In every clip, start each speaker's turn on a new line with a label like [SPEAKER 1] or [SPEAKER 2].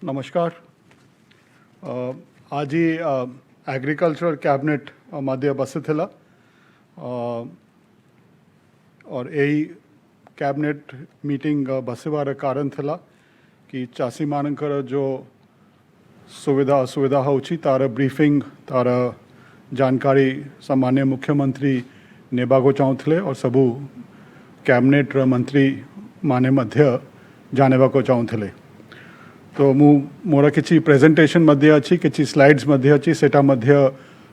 [SPEAKER 1] नमस्कार। आज agriculture cabinet मध्य बसिथिला और यही कैबिनेट मीटिंग बसवार कारण थिला कि चाषी मानकर जो सुविधा असुविधा होची तार ब्रीफिंग तार जानकारी सामान्य मुख्यमंत्री नेबाको चाहूले और सबू कैबिनेट मंत्री माने मध्य जानेबाको चाहूले। तो मु मोर किसी प्रेजेंटेशन मध्य अच्छी किसी स्लाइड्स मध्य अच्छी सेटा मध्य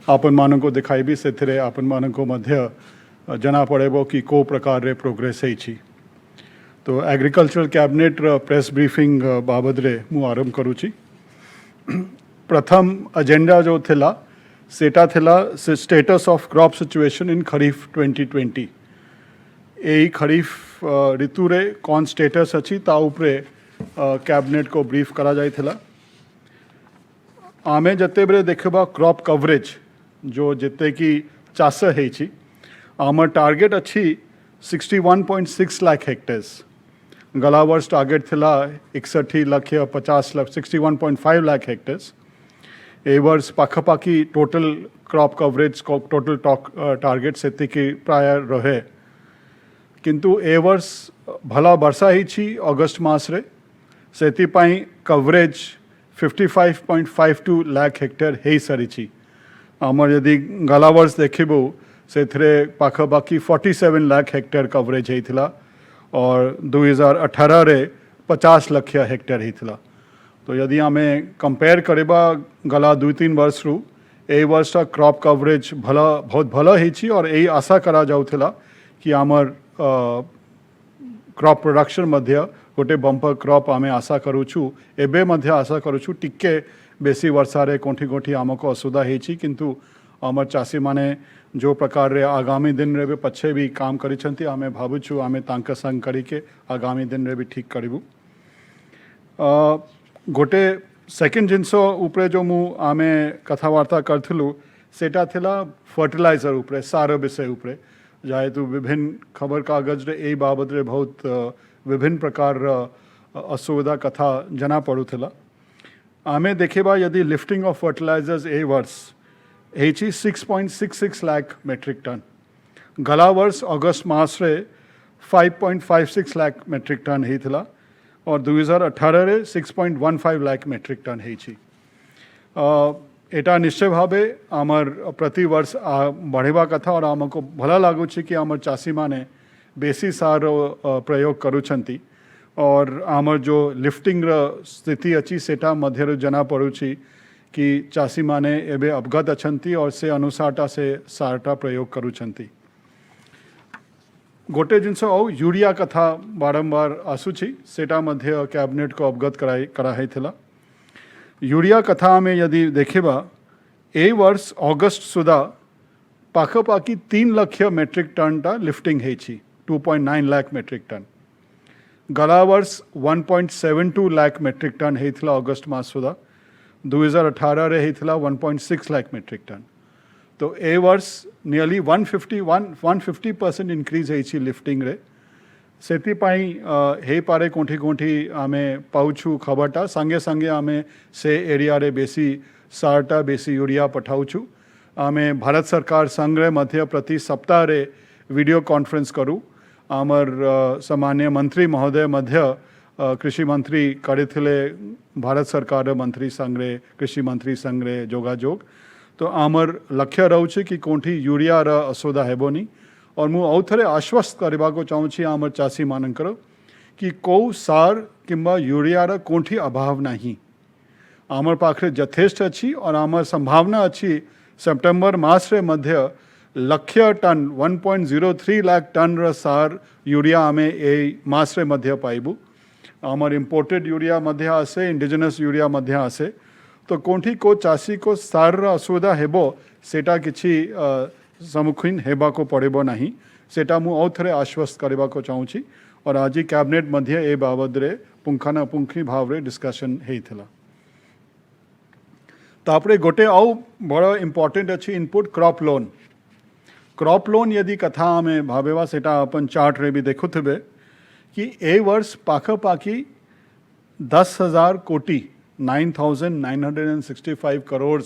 [SPEAKER 1] आपन मानन को दिखाइबी से आपन मानन को मध्य जना पड़ेबो कि को प्रकार रे प्रोग्रेस है छी। तो एग्रीकल्चरल कैबिनेट प्रेस ब्रीफिंग बाबद रे मु आरंभ करूची। प्रथम एजेंडा जो थिला सेटा थिला status of crop situation in kharif 2020। यही खरीफ ऋतु रे कौन स्टेटस अच्छी ता उपरे कैबिनेट को ब्रीफ करा जाइथिला। आमे जते बेले देखबा क्रॉप कवरेज जो जिते कि चाष है छी आमर टार्गेट अच्छी 61.6 लाख हेक्टेर्स। गला वर्ष टार्गेट थिला 61 लाख 50 लाख 61.5 लाख हेक्टेर्स। ए वर्ष पाखापाखी total crop coverage total target से प्राय रहे किंतु ए वर्ष भला वर्षा ही छी अगस्त मास रे से कवरेज 55.52 लाख हेक्टेयर है सारी छी। आमर यदि गला वर्ष देखबो से पाखापाखी 47 लाख हेक्टेयर कवरेज होता और 2018 रे 50 लाख हेक्टेयर होता। तो यदि आम कंपेयर करबा गला 2-3 वर्ष रु ए वर्ष क्रॉप कवरेज भला बहुत भला ही और यही आशा करा जाउथिला कि आमर क्रॉप प्रोडक्शन मध्य गोटे बंपर क्रॉप आमे आशा करूछु। एबे मध्य आशा करूछु टिके बेसी वर्षा रे कोठी कोठी आमको असुविधा हेछि किंतु आमर चाषी माने जो प्रकार रे आगामी दिन रे पछे भी काम करिसंती आमे भाबुछु आमे तांक संग करी के आगामी दिन रे भी ठीक करिबु। गोटे सेकंड जिनसो उपरे जो मु आमे कथावार्ता करथिलु सेटा थिला फर्टिलाइजर उपरे सार विषय उपरे जाए तो विभिन्न खबर कागज रे ए बाबद रे बहुत विभिन्न प्रकार असुविधा कथा जना पड़ूला। आमे देखेबा यदि लिफ्टिंग ऑफ फर्टिलाइजर्स ए वर्ष है 6.66 लाख मेट्रिक टन। गला वर्ष अगस्त मास रे 5.56 लाख मेट्रिक टन होता और 2018 रे 6.15 लाख मेट्रिक टन है। एटा निश्चय भावे आमर प्रति वर्ष बढ़ेबा कथा और आमको भला लागुछि कि आमर चाषी माने बेसी सार प्रयोग करुछंती और आमर जो लिफ्टिंग स्थिति अच्छी सेटा मध्य जना पड़ुछि कि चाषी माने एबे अवगत अछंती और से अनुसारटा से सारटा प्रयोग करुछंती। गोटे जिनस यूरिया कथा बारंबार आसुछि सेटा मध्य कैबिनेट को अवगत कराइथिला। यूरिया कथा में यदि देखिबा ए वर्ष अगस्त सुधा पाखापाखी 3 लाख मेट्रिक टन टा लिफ्टिंग है 2.9 लाख मेट्रिक टन। गला वर्ष 1.72 लाख मेट्रिक टन होता अगस्त मास सुधा 2018 रे होता 1.6 लाख मेट्रिक टन। तो ए वर्ष नियरली 150% इंक्रीज है लिफ्टिंग रे से हे पारे कोठी कोठी आमे पाउछु खबरटा संगे संगे आमे से एरिया रे बेसी सारटा बेसी यूरिया पठाउछु। आमे भारत सरकार संग्रह मध्य प्रति सप्ताह रे वीडियो कॉन्फ्रेंस करूँ। आमर सामान्य मंत्री महोदय मध्य कृषि मंत्री करिथिले भारत सरकार मंत्री संग्रह कृषि मंत्री संग्रह जोगाजोग। तो आमर लक्ष्य रहउछि कि कोठी यूरिया रा असुविधा हेबोनी और मु आउ थरे आश्वस्त करबा को चाहूँगी आमर चाषी मानकर कि कौ सार किंबा यूरिया रा कोठी अभाव नहीं। आमर पाखरे यथेष्ट अच्छी और आमर संभावना अच्छी सितंबर मास रे मध्य लक्ष्य टन 1.03 लाख टन रा सार यूरिया आमे ए मास रे मध्य पाइबू। आमर इम्पोर्टेड यूरिया मध्य आसे इंडिजिनस यूरिया मध्य आसे। तो कोठी को चाषी को सार रा असुविधा हेबो सेटा किछि सम्मुखीन हेबा को पड़ेबो नहीं सेटा मु आउ थरे आश्वस्त करबा को चाहूँगी और आज कैबिनेट मध्य ए बाबद रे पुंखानुपुंखी भाव रे डिस्कशन हेइथिला। तापरे गोटे आउ बड़ इम्पोर्टेंट अच्छी input crop loan. Crop loan यदि कथा में भावेवा सेटा अपन चार्ट रे भी देखुथिबे कि ए वर्ष पाखापाखी 10,000 कोटी 9,965 करोड़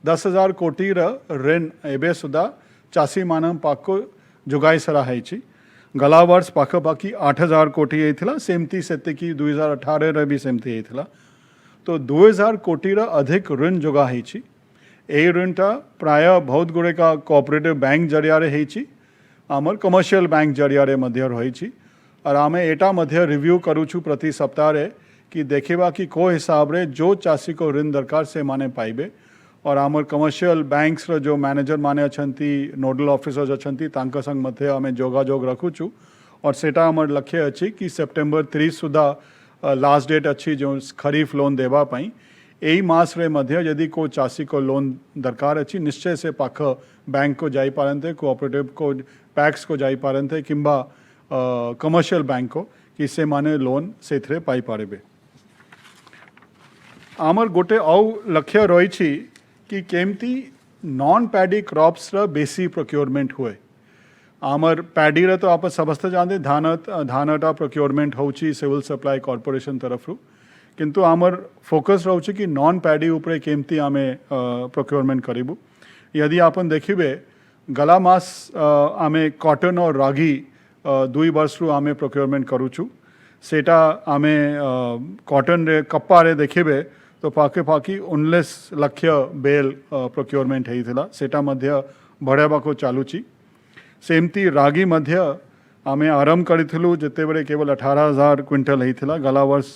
[SPEAKER 1] 10,000 कोटी ऋण एबे सुधा चाषी मान पाको जोगाई सराहाई गला वर्ष पाखापाखि 8,000 कोटी होता सेमती सेतिकी 2018 भी सेमती होता तो 2,000 कोटी अधिक ऋण जोगाई ए ऋणटा प्राय बहुत गुड़े का कोऑपरेटिव बैंक जरिया आमर कमर्शियल बैंक जरिया रही और आम एटा मध्य रिव्यू करूँ प्रति सप्ताह कि देखा कि को हिसाब रे जो चाषी को ऋण दरकार से माने पाइबे और आमर कमर्शियल बैंक्स रो जो मैनेजर माने अछंती नोडल ऑफिसर्स अछंती तांका संग मध्य आम जोगाजोग रखुचु और सेटा आमर लक्ष्य अच्छी कि सेप्टेम्बर 30 सुधा लास्ट डेट अच्छी जो खरीफ लोन देवा पाई यही मास रे मध्य यदि को चाषी को लोन दरकार अच्छी निश्चय से पाख बैंक को जाई पारंते कोऑपरेटिव को पैक्स को जाई पारंते किंबा कमर्शियल बैंक को कि से माने लोन से पाई पारे आमर गोटे औ लक्ष्य रही कि केमती नॉन पैडी क्रॉप्स बेसी प्रोक्योरमेंट हुए आमर पैडी रे तो आप समस्त जानते धानटा प्रोक्योरमेंट होची सिविल सप्लाई कॉर्पोरेशन तरफ किंतु आमर फोकस रोचे कि नॉन पैडी उपरे केमती आमे प्रोक्योरमेंट करिबु यदि आपन देखिबे गला मास आमे कॉटन और रागी 2 वर्ष रु आमे प्रोक्योरमेंट करूछु सेटा आमे कॉटन रे कप्पा रे देखिबे तो पाखापाखि 19 लक्ष बेल प्रोक्योरमेंट होता सेटा मध्य बढ़ावा चालूची सेमती रागी मध्य आमे आरंभ करूँ जिते बड़े केवल 18,000 क्विंटल होता गला वर्ष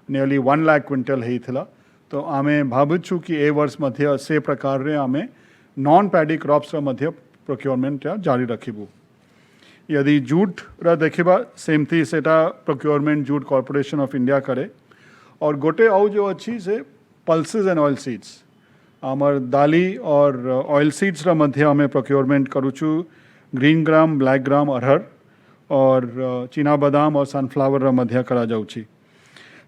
[SPEAKER 1] नियरली 1 लाख क्विंटल होता तो आमे भावुँ कि ए वर्ष मध्य से प्रकार रे आमे नॉन पैडी क्रॉप्स मध्य प्रोक्योरमेंट जारी रखिबू यदि जूट देखा सेमती सेटा procurement jute corporation of India करे और गोटे आउ जो अच्छी से पल्सेस एंड ऑयल सीड्स आमर दाली और ऑयल सीड्स मध्य आम प्रोक्योरमेंट करूँ ग्रीन ग्राम ब्लैक ग्राम अरहर और चीना बादाम और सनफ्लावर मध्य करा जाउची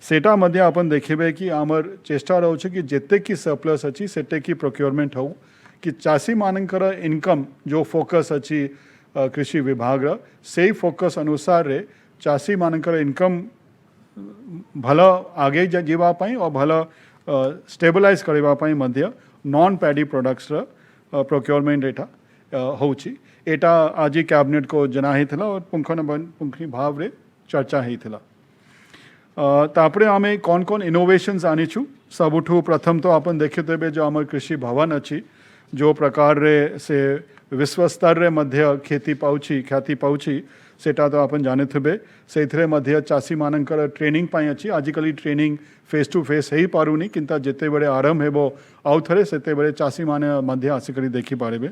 [SPEAKER 1] सेटा मध्य अपन देखिबे कि आमर चेष्टा रोचे कि जेते की सरप्लस अच्छी सेटे की प्रोक्योरमेंट हो कि चाषी मानकर इनकम जो फोकस अच्छी कृषि विभाग से फोकस अनुसार रे चाषी मानकर इनकम भल आगे जीवाई और भल स्टेबलाइज करने मध्य नॉन पैडी प्रोडक्ट्स प्रोक्योरमेंट एटा होची एटा आज कैबिनेट को जनाही थिला और पुंखी भाव रे चर्चा होता तापरे आमे कौन कौन इनोवेशंस आनी छु सबुठू प्रथम तो अपन देखे तेबे जो आमर कृषि भवन अच्छी जो प्रकार रे से विश्व स्तर रे मध्य खेती पाउची ख्याति पाउची सेटा तो अपन जाने थे से मध्य चाषी मानकर ट्रेनिंग पाई अच्छी आजिकल ट्रेनिंग फेस टू फेस ही पारुनी किंता जिते बड़े आरंभ हेबो आउ थे से बड़े चाषी माने मध्य आसिक देखी पारे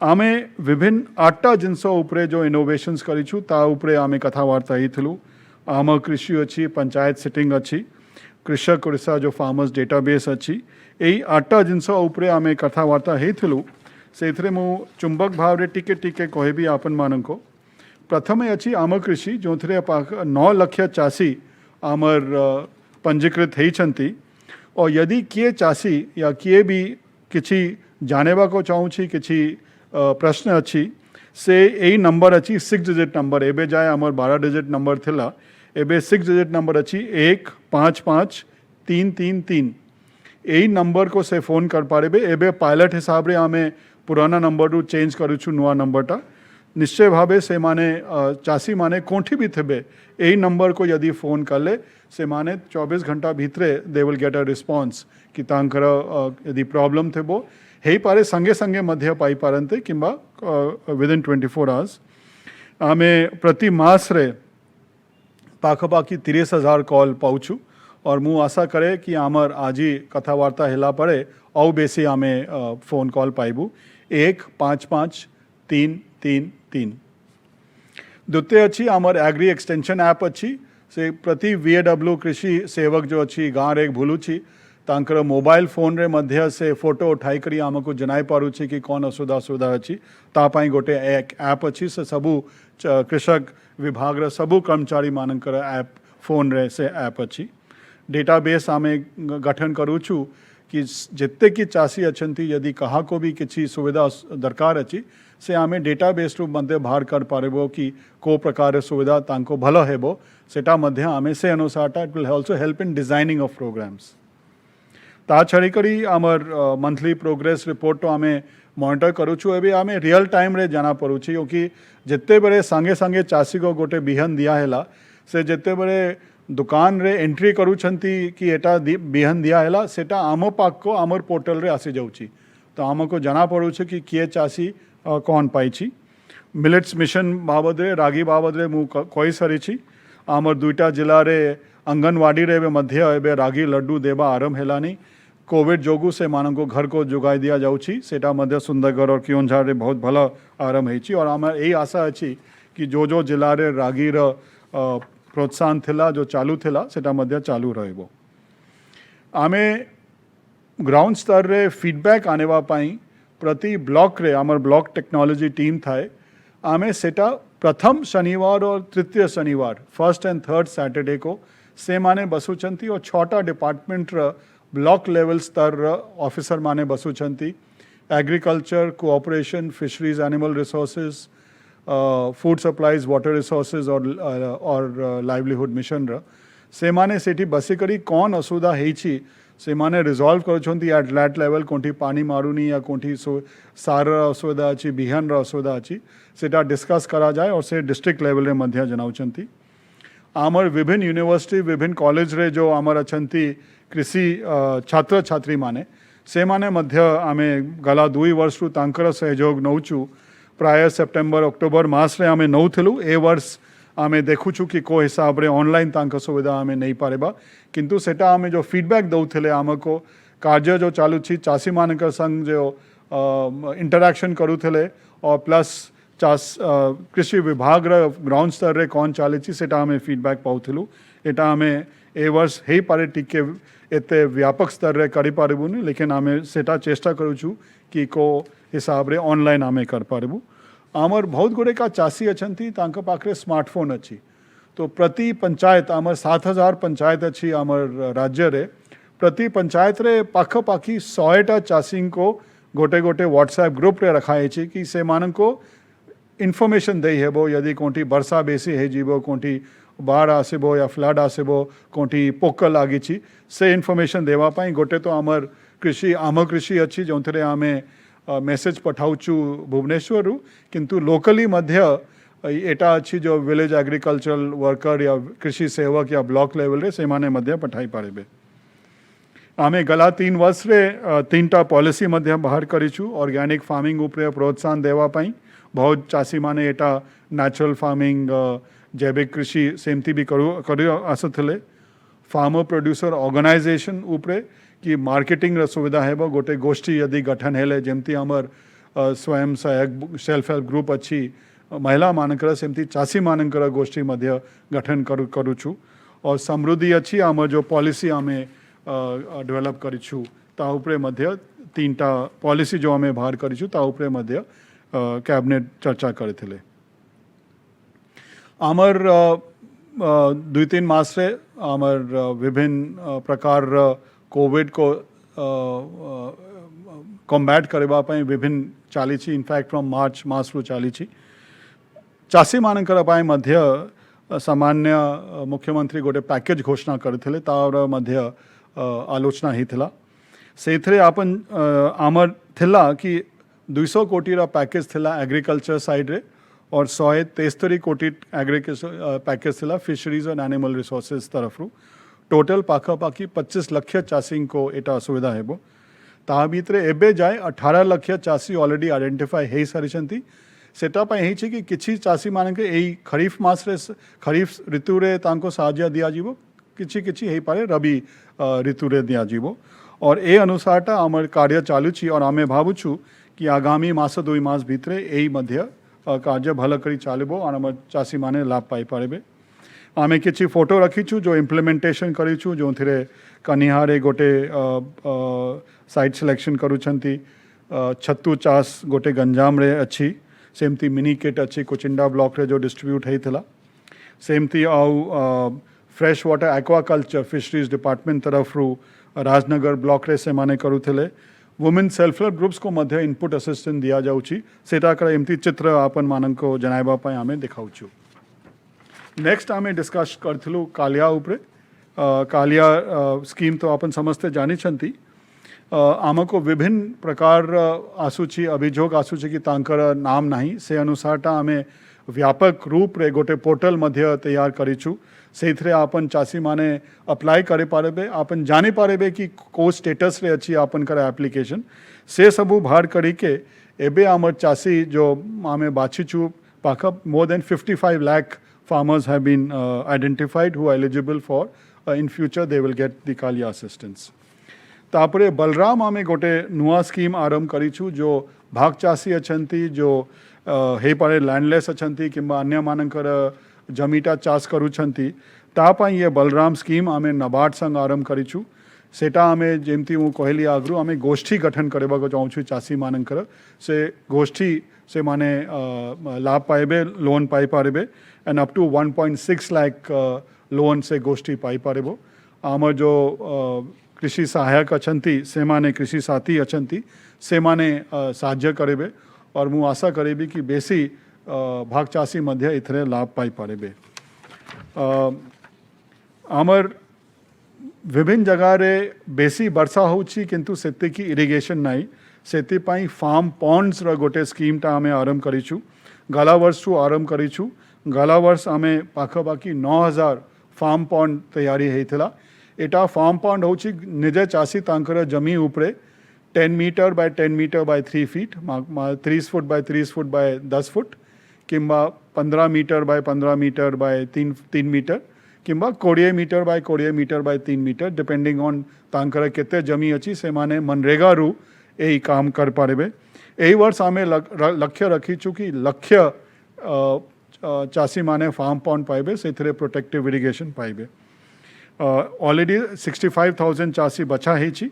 [SPEAKER 1] आमे विभिन्न 8टा जिनस उपरे जो इनोवेशंस करूँ ता उपरे आमे कथावार्ता ही थलु आम कृषि अच्छी पंचायत सिटिंग अच्छी कृषक ओडिशा जो फार्मर्स डेटाबेस अच्छी यही 8टा जिनस उपरे आमे कथावार्ता ही थलु से मु चुंबक भाव रे टिके टिके कहबी आपन मान को प्रथम अच्छी आम कृषि जो थे 9 लक्ष चाषी आमर पंजीकृत होती और यदि किए चाषी या किए भी किसी जानेबा को चाहूँ किसी प्रश्न अच्छी से यही नंबर अच्छी 6 डिजिट नंबर एबे जाए आमर 12 डिजिट नंबर थिला एबे 6 डिजिट नंबर अच्छी 155333 यही नंबर को से फोन कर पारे एबे पायलट हिसाब रे आमे पुराना नंबर रू चेंज करूँ नुआ नंबरटा निश्चय भावे से माने चाषी माने कोठी भी थे यही नंबर को यदि फोन कर ले से माने 24 घंटा भीतरे they will get a response कि तांकर यदि प्रॉब्लम थे वो हे पारे संगे संगे मध्य पाई पारंते किंबा विदिन 24 आवर्स आमे प्रति मास रे पाखापाखि 30,000 कॉल पाऊछु और मु आशा करे कि आमर आज ही कथावार्ता हेला पड़े औ बेसी आमे फोन कॉल पाइबू 155333 द्वितीय अच्छी आमर एग्री एक्सटेंशन ऐप अच्छी से प्रति VAW कृषि सेवक जो अच्छी गाँव एक भूलुची तांकर मोबाइल फोन रे मध्य से फोटो उठाई करी आमको जनाई पारुची कि कौन असुविधा अच्छी तापाई गोटे एक ऐप अच्छी से सबू कृषक विभाग रे सबू कर्मचारी मानकर ऐप फोन रे से ऐप अच्छी डेटाबेस आमे गठन करूछु कि जिते कि चाषी अच्छी यदि कहा को भी किसी सुविधा दरकार अच्छी से आमे डेटाबेस रू मध्य बाहर कर पारेबो कि को प्रकार सुविधा तांको भल हेबो सेटा मध्य आमे से अनुसार it will also help in designing of programmes ता छाड़ी आमर मंथली प्रोग्रेस रिपोर्ट तो आमे मॉनिटर करूँ एवं आम रियल टाइम रे जाना पड़ू क्योंकि जिते बड़े सांगे सांगे चाषी को गोटे बिहन दिया से जिते बड़े दुकान रे एंट्री करूछंती कि एटा बिहन दिया सेटा आम पाक को आमर पोर्टल रे आसी जाउची तो आमको जाना पड़ू कि किए चाषी कौन पाई मिलेट्स मिशन बाबद रागी बाबद मु कही सारी आमर दुईटा जिले रे अंगनवाड़ी रे मध्य एवं रागी लड्डू देवा आरंभ हेलानी कोविड जोगु से मान को घर को जोगाई दिया जाउची सेटा मध्य सुंदरगढ़ और केओंझर रे बहुत भल आरंभ होती और आम यही आशा अच्छी कि जो जिले रे रागी प्रोत्साहन थिला जो चालू थिला सेटा मध्य चालू रहइबो आमे ग्राउंड स्तर रे फीडबैक आनेवा पाई प्रति ब्लॉक रे आमर ब्लॉक टेक्नोलॉजी टीम थाए आमे सेटा प्रथम शनिवार और तृतीय शनिवार फर्स्ट एंड थर्ड सैटरडे को से माने बसुचंती और छोटा डिपार्टमेंट ब्लॉक लेवल स्तर ऑफिसर माने बसुचंती agriculture cooperation fisheries animal resources food supplies water resources और लाइवलीहुड मिशन से माने सेठी बसिकरी कौन असुविधा हेची से माने रिजॉल्व करुछंती एट लैट लेवल कोठी पानी मारुनी या कोठी सार असुविधा अच्छी बिहन असुविधा अच्छी सेटा डिस्कस करा जाए और से डिस्ट्रिक्ट लेवल रे मध्य जनाउछंती आमर विभिन्न यूनिवर्सिटी विभिन्न कॉलेज रे जो आमर अछंती कृषि छात्र छात्री माने से माने मध्य आमे गला 2 वर्ष रु तांकर सहयोग नौचु प्राय सेप्टेम्बर अक्टोबर मास रे आमे नौथिलु ए वर्ष आमे देखुछु कि को हिसाब रे ऑनलाइन तांक सुविधा आमे नहीं पारेबा किंतु सेटा आमे जो फीडबैक दौथिले आमको कार्य जो चालू छी चाषी मानक संग जो इंटरैक्शन करूथिले और प्लस कृषि विभाग रे ग्राउंड स्तर रे कौन चली सेटा आमे फीडबैक पाउथिलु एटा आमे ए वर्ष हे पारे टिके एते व्यापक स्तर रे करि पारिबुनी लेकिन आमे सेटा चेष्टा करूछु कि को हिसाब रे ऑनलाइन आमे कर पारिबु आमर बहुत गुड़े का चाषी अच्छी तांका पाखरे स्मार्टफोन अच्छी तो प्रति पंचायत आमर 7000 पंचायत अच्छी आमर राज्य रे प्रति पंचायत रे पाखापाखी 100टा चाषी को गोटे गोटे व्हाट्सएप ग्रुप रे रखाई कि से मान को इनफॉरमेशन दे हेबो यदि कोठी वर्षा बेसी है जीवो कोठी बाढ़ आसबो या फ्लड आसबो कोठी पोक लगी से इनफॉरमेशन देवा पाई गोटे तो आमर कृषि आम कृषि अच्छी जो थे आमे मेसेज पठाऊचु भुवनेश्वर किंतु लोकली मध्य एटा अच्छी जो विलेज एग्रीकल्चरल वर्कर या कृषि सेवक या ब्लॉक लेवल रे से माने मध्य पठाई पारे आमे गला 3 वर्ष रे 3टा पॉलिसी मध्य बाहर करीचु ऑर्गेनिक फार्मिंग उपरे प्रोत्साहन देवा पाई बहुत चाषी माने एटा नेचुरल फार्मिंग जैविक कृषि सेमती भी करू आसुथिले फार्मर प्रोड्यूसर ऑर्गेनाइजेशन उपरे कि मार्केटिंग सुविधा है गोटे गोष्ठी यदि गठन हेले जमती आमर स्वयं सहायक सेल्फ हेल्प ग्रुप अच्छी महिला मानकर सेमती चाषी मानकर गोष्ठी मध्य गठन करूछु और समृद्धि अच्छी आमर जो पॉलिसी आमे डेवलप करीछु ता उपरे मध्य 3टा पॉलिसी जो आमे बाहर करीछु ता उपरे मध्य कैबिनेट चर्चा करथिले आमर 2-3 मास रे आमर विभिन्न प्रकार कोविड को कॉम्बैट करबा पाई विभिन्न चाली इनफैक्ट फ्रॉम मार्च मास रु चाली चाषी मानकर पाई मध्य सामान्य मुख्यमंत्री गोटे पैकेज घोषणा करथिले तार मध्य आलोचना ही थिला सेथरे आपन आमर थिला कि 200 कोटी रा पैकेज थिला एग्रीकल्चर साइड रे और 173 कोटी एग्रीकल्चर पैकेज थिला फिशरीज और एनिमल रिसोर्सेज तरफ रु टोटल पाखापाखी 25 लाख चाषी को एटा सुविधा हेबो ता भितरे एबे जाए 18 लाख चाषी ऑलरेडी आइडेंटिफाई हे सारी सेटा पाई हे कि किछि चाषी मानके एई खरीफ मास रे खरीफ ऋतु रे तांको साहाय्य दिया जीवो किछि किछि हे पारे रबी ऋतु रे दिया जीवो और ए अनुसारटा आमर कार्य चालू छी और आमे भाबुछु कि आगामी मास 2 मास भितरे एई मध्य कार्य भल करी चालबो और आमर चाषी माने लाभ पाई पारेबे आमे किछि फोटो रखीछु जो इम्प्लीमेंटेशन करीछु जो थिरे कनिहारे गोटे साइट सिलेक्शन करूछंती छत्तू चास गोटे गंजाम रे अच्छी सेमती मिनी किट अच्छी कोचिंडा ब्लॉक रे जो डिस्ट्रीब्यूट हेइथिला सेमती आउ fresh water aquaculture fisheries department तरफ रु राजनगर ब्लॉक रे से माने करूथिले वुमेन सेल्फ हेल्प ग्रुप्स को मध्य इनपुट असिस्टेंस दिया जाउची सेटा कर एमती चित्र आपन माननको जनाइबा पाई आमे देखाउछु नेक्स्ट आमे डिस्कस करथिलु कालिया उपरे कालिया स्कीम तो आपन समझते जानी छंती आमको विभिन्न प्रकार आसूची अभियोग आसूची कि तांकर नाम नहीं से अनुसार आमे व्यापक रूप रे गोटे पोर्टल मध्य तैयार करिछु से आपन चाषी माने अप्लाई करे पारे आपन जानी पारे कि को स्टेटस रे अच्छी आपन कर एप्लिकेशन से सबू बाहर करी के एबे आमर चाषी जो आमे बाछीछु पाख more than 55 lakh farmers have been identified who are eligible for in future they will get the Kalia assistance. तापरे बलराम आमे गोटे नुआ स्कीम आरंभ करिछु जो भाग चाषी अछंती जो हे पारे लैंडलेस अछंती किंबा अन्य मानकर जमीटा चाष करूछंती तापाई ये बलराम स्कीम आमे नबार्ड संग आरंभ करिछु सेटा आमे जेमती हूँ कहली आगरू आमे गोष्ठी गठन करबा को चाहूँ चाषी मानकर से गोष्ठी से माने लाभ पाइबे लोन पाई पारे and up to 1.6 lakh loan से गोष्ठी पाई पारेबो आमर जो कृषि सहायक अछंती से माने कृषि साथी अछंती से माने साहाय्य करेबे और मु आशा करेबी कि बेसी भाग चाषी मध्य इथरे लाभ पाई पारेबे आमर विभिन्न जगह रे बेसी वर्षा होची किंतु सेते की इरिगेशन नहीं सेति पाई फार्म पॉन्ड्स र गोटे स्कीम टा आमे आरंभ करिछु गला वर्ष टू आरंभ करिछु गला वर्ष आमे पाखापाखि 9000 फार्म पॉन्ड तैयारी हेइथला एटा फार्म पॉन्ड होची निजे चाषी तांकर जमी उपरे 10 metre by 10 metre by 3 feet 30 foot by 30 foot by 10 foot किंबा 15 metre by 15 metre by 3 metre किंबा 20 metre by 20 metre by 3 metre depending on तांकर केते जमी अच्छी से माने मनरेगा रू यही काम कर पारे यही वर्ष आमे लक्ष्य रखी चुकी लक्ष्य चाषी माने फार्म पॉन्ड पाइबे से प्रोटेक्टिव इरिगेशन पाइबे ऑलरेडी 65,000 चाषी बचा ही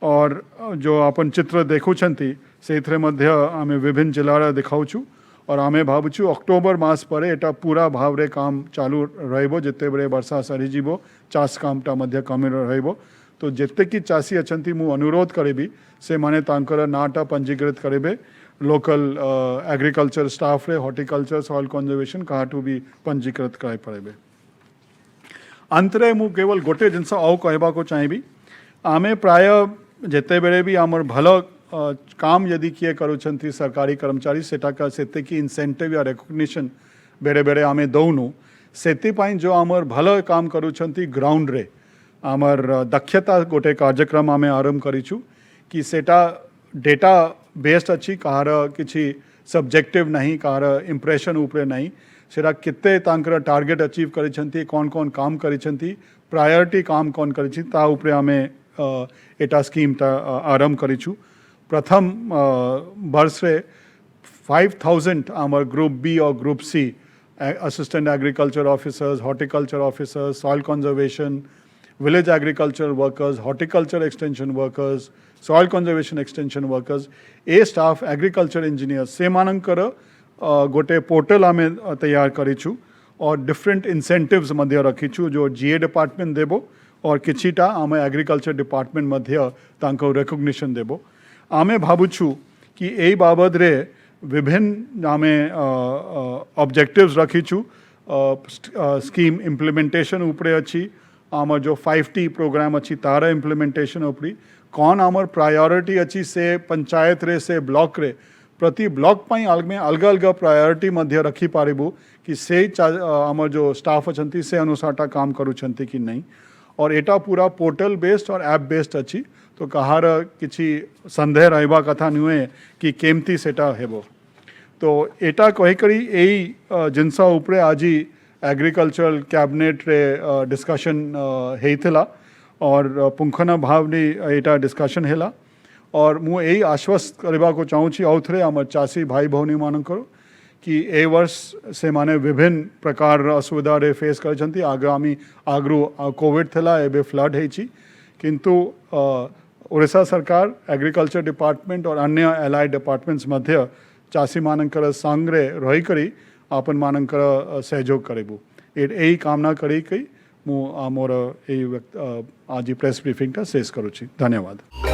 [SPEAKER 1] और जो अपन चित्र देखुछंती से मध्य आमे विभिन्न जिला दिखाऊछु और आमे भावुछु अक्टोबर मास पर एटा पूरा भावरे काम चालू रहबो जिते बड़े वर्षा सरीजीवो चाष कामटा मध्य कमी रहबो तो जिते कि चाषी अछंती मु अनुरोध करेबी से माने तांकर नाटा पंजीकृत करेबे लोकल एग्रीकल्चर स्टाफ रे हॉर्टिकल्चर सॉइल कंजर्वेशन कहा टू भी पंजीकृत कराई पड़ेबे अंतरे मु केवल गोटे जिनस आउ कहबा को चाहिबी आमे प्राय जिते बेले भी आमर भल काम यदि किए करुछंती सरकारी कर्मचारी सेटा का सेते की इंसेंटिव या रिकॉग्निशन बेरे बेरे आमे दौनु सेति पाई जो आमर भल काम करुछंती ग्राउंड रे आमर दक्षता गोटे कार्यक्रम आमे आरंभ करिछु कि सेटा डेटा बेस्ड अच्छी कहार किछि सब्जेक्टिव नहीं कहार इंप्रेशन उपरे नहीं सेटा किते तांकर टार्गेट अचीव करिछंती कौन कौन काम करिछंती प्रायोरिटी काम कौन करिछि ता उपरे आमे एटा स्कीम ता आरंभ करिछु प्रथम वर्ष रे 5000 आमर ग्रुप बी और group C assistant agriculture officers horticulture officers soil conservation village agriculture workers horticulture extension workers soil conservation extension workers ए स्टाफ एग्रीकल्चर इंजीनियर्स से मानकर गोटे पोर्टल आमे तैयार करिछु और डिफरेंट इंसेंटिव्स मध्य रखिछु जो जीए डिपार्टमेंट देबो और किछिटा आमे एग्रीकल्चर डिपार्टमेंट मध्य तांको रिकॉग्निशन देबो आमे भाबुछु कि एई बाबद रे विभिन्न आमे ऑब्जेक्टिव्स रखिछु स्कीम इम्प्लीमेंटेशन उपरे अछि आमर जो 5T प्रोग्राम अच्छी तारा इम्प्लीमेंटेशन उपरी कौन आमर प्रायोरिटी अच्छी से पंचायत रे से ब्लॉक रे प्रति ब्लॉक पाई अलग अलग प्रायोरिटी मध्य रखी पारिबू कि से आमर जो स्टाफ अछंती से अनुसार काम करुछंती कि नहीं और एटा पूरा पोर्टल बेस्ड और ऐप बेस्ड अच्छी तो कहार किछि संदेह रहबा कथा नुए कि केमती सेटा हेबो तो एटा कहि करी एई जिनसा उपरे आजी एग्रीकल्चरल कैबिनेट रे डिस्कशन हेइथिला और पुंखना भावनी एटा डिस्कशन हेला और मु यही आश्वस्त करबा को चाहूँ आउथरे आमर चाषी भाई भौनी मानकर कि ए वर्ष से माने विभिन्न प्रकार असुविधा रे फेस कर आगामी आगरू कोविड थला एबे फ्लड हेछि किंतु ओडिशा सरकार एग्रीकल्चर डिपार्टमेंट और अन्य एलाइड डिपार्टमेंट्स मध्य चाषी मानकर संग्रे रही करी आपन मानकर सहयोग करेबू यही कामना करी कई मु मोर आज प्रेस ब्रीफिंग शेष करुछि धन्यवाद।